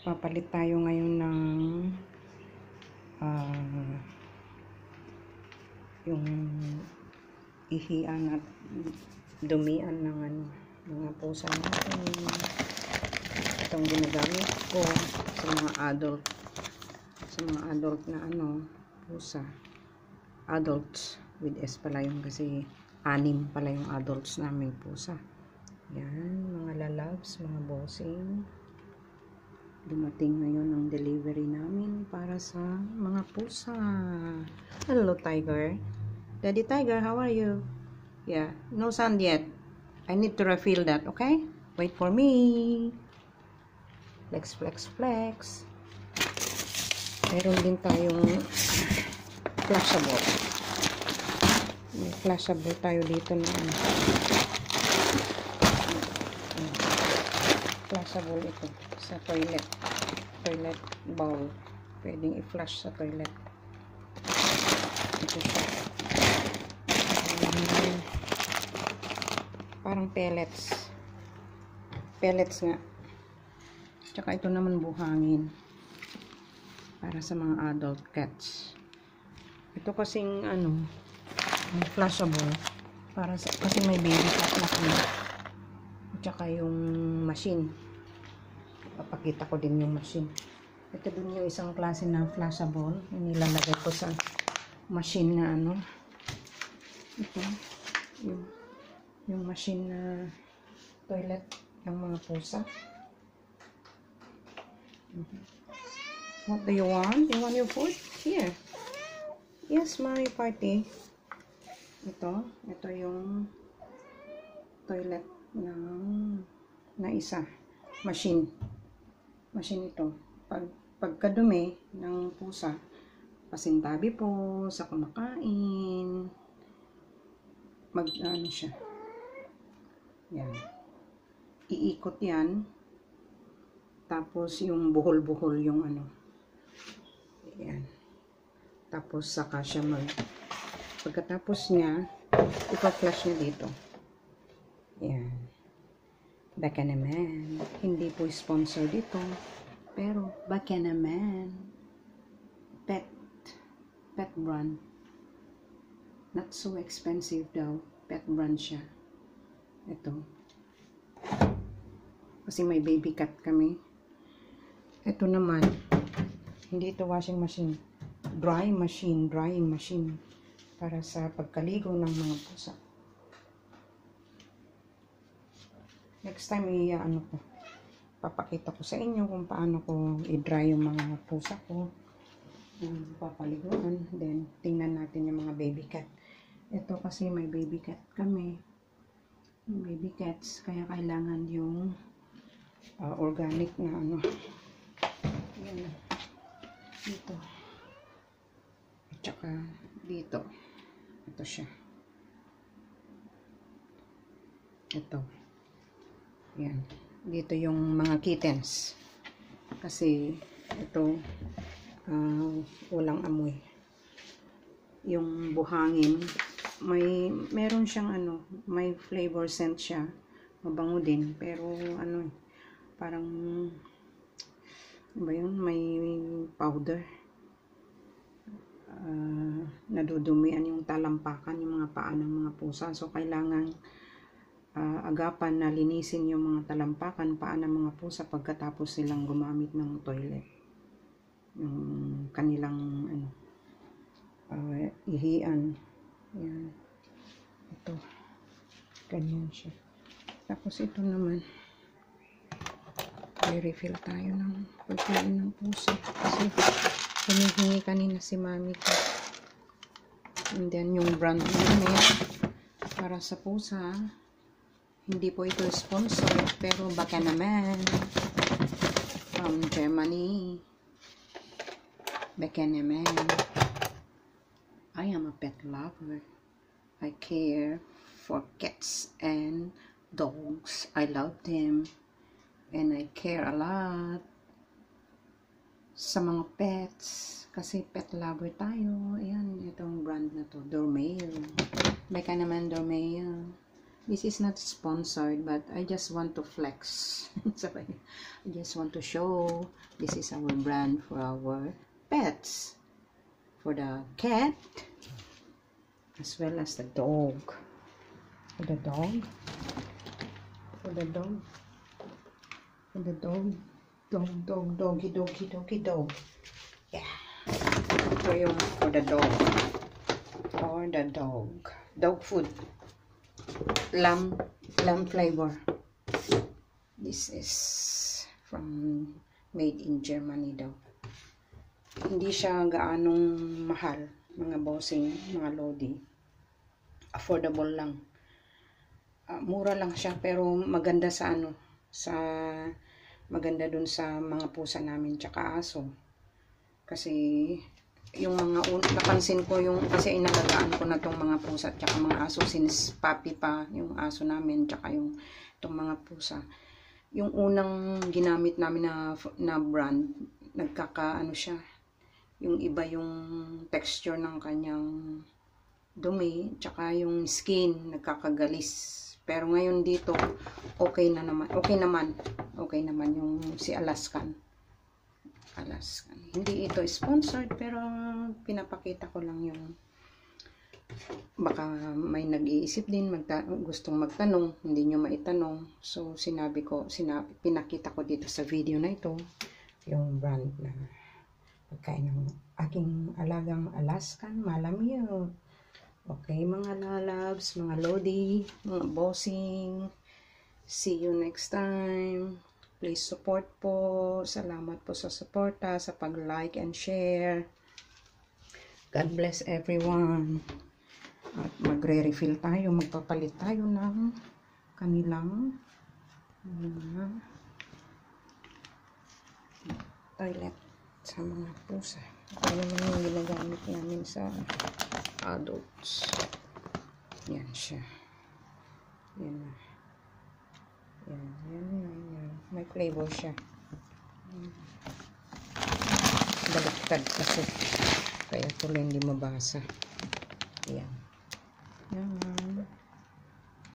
Papalit tayo ngayon ng yung ihian at dumian ng mga pusa natin. Itong ginagamit ko sa mga adult na pusa. Adults with S pala yung, kasi 6 pala yung adults namin pusa. Yan, mga lalabs, mga bossing. Dumating ngayon ang delivery namin para sa mga pusa. Hello, Tiger. Daddy Tiger, how are you? Yeah, no sand yet. I need to refill that, okay? Wait for me. Flex, flex, flex. Meron din tayong flashable. May flashable tayo dito na flashable ito sa toilet bowl. Pwedeng i-flush sa toilet. Ito siya. Parang pellets nga. Tsaka ito naman buhangin para sa mga adult cats. Ito kasing flashable para sa, kasi may baby cat na kami. Tsaka yung machine. Papakita ko din yung machine. Ito din yung isang klase ng flashable. Nilalagay ko sa machine na ito. Yung machine na toilet ng mga pusa. What do you want? You want your food? Here. Yes, mommy party. Ito yung toilet na isa. Machine ito. Pagkadumi ng pusa, pasintabi po sa kumakain, siya. Yan. Iikot yan. Tapos yung buhol-buhol yung Yan. Tapos saka siya pagkatapos niya, ipa-flush niya dito. Yan. Baka naman. Hindi po sponsor dito. Pero, baka naman. Pet brand. Not so expensive daw. Pet brand siya. Ito. Kasi may baby cat kami. Ito naman. Hindi ito washing machine. Drying machine. Para sa pagkaligo ng mga pusa. Next time, papakita ko sa inyo kung paano ko i-dry yung mga pusa ko. Papaliguan. Then, tingnan natin yung mga baby cat. Ito kasi may baby cat kami. Baby cats. Kaya kailangan yung organic na Yan. Dito. At saka dito. Ito siya. Ito. Yan. Dito yung mga kittens. Kasi ito walang amoy. Yung buhangin meron siyang may flavor scent siya. Mabango din, pero parang may powder. Nadudumian yung talampakan, yung mga paa ng mga pusa. So kailangan agapan na linisin yung mga talampakan, paa ng mga pusa pagkatapos silang gumamit ng toilet. Yung kanilang ihian. Yan. Ito. Ganyan siya. Tapos ito naman. I-refill tayo ng pagkain ng pusa. Kasi humihingi kanina si mami ko. And then yung brand namin para sa pusa. Hindi po ito sponsor, pero baka naman. From Germany. Baka naman. I am a pet lover. I care for cats and dogs. I love them. And I care a lot sa mga pets. Kasi pet lover tayo. Ayan, itong brand na to. Dormail. Baka naman Dormail. This is not sponsored, but I just want to flex. Sorry. I just want to show this is our brand for our pets. For the cat, as well as the dog. For the dog. For the dog. For the dog. Doggy, dog. Yeah. Ito yung for the dog. For the dog. Dog food. Lamb flavor. This is from made in Germany daw. Hindi siya gaanong mahal, mga bossing, mga lodi. Affordable lang. Mura lang siya pero maganda sa maganda dun sa mga pusa namin tsaka aso. Kasi yung mga napansin ko yung kasi inalagaan ko na tong mga pusa at saka mga aso since puppy pa yung aso namin tsaka yung tong mga pusa. Yung unang ginamit namin na brand, nagkakaano siya. Yung iba yung texture ng kanyang dumi tsaka yung skin nagkakagalis. Pero ngayon dito okay naman yung si Alaskan. Hindi ito sponsored pero pinapakita ko lang yung baka may nag-iisip din gustong magtanong, hindi nyo maitanong. So pinakita ko dito sa video na ito yung brand na pagkain ng aking alagang Alaskan Malamute. Okay mga lalabs, mga lodi, mga bossing, see you next time. Please support po. Salamat po sa suporta, sa pag-like and share. God bless everyone. At magre-refill tayo, magpapalit tayo ng kanilang toilet sa mga pusa. Ito naman yung ginagamit namin sa adults. Yan siya. Yan na. Yan. May flavor siya. Baliktad kasi. Kaya tuloy hindi mabasa. Yan. Yan.